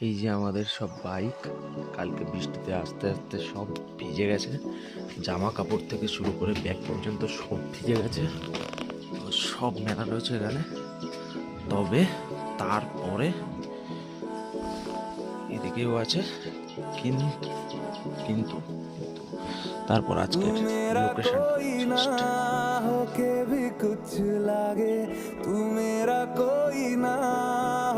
এই যে আমাদের সব বাইক কালকে বৃষ্টিতে আস্তে আস্তে সব ভিজে গেছে, জামা কাপড় থেকে শুরু করে ব্যাগ পর্যন্ত সব ভিজে গেছে। সব মেলা রয়েছে এখানে। তবে তারপরে এদিকেও আছে, কিন্তু কিন্তু তারপর আজকের লোকেশন होके भी कुछ लागे, तू मेरा कोई ना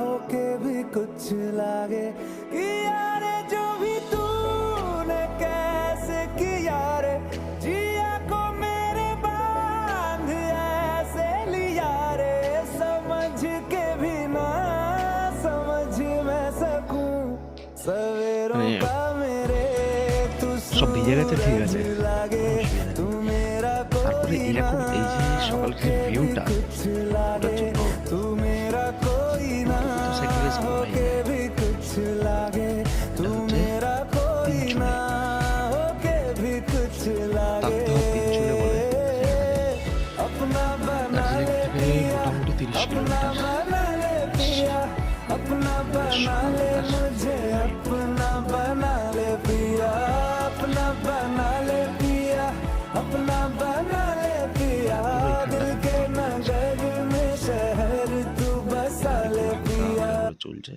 होके भी कुछ लागे कि यारे जो भी तूने कैसे किया रे, जिया को मेरे बांध ऐसे लिया रे, समझ के भी ना समझ मैं सकूं सवेरों का मेरे तू সব ভিজে গেছে। ঠিক আছে, लागे, तू मेरा তারপরে এরকম এই যে সকালকে ভিউটা, ওটার জন্য तू मेरा कोई ना মোটরসাইকেলে होके भी कुछ लागे, तू मेरा कोई ना होके भी कुछ लागे, अपना बना ले पिया, अपना बना ले पिया, अपना बना ले मुझे, अपना बना ले पिया, अपना बना ले पिया, अपना बना ले पिया, दिल के नगर में शहर तू बसा ले पिया। চলছে।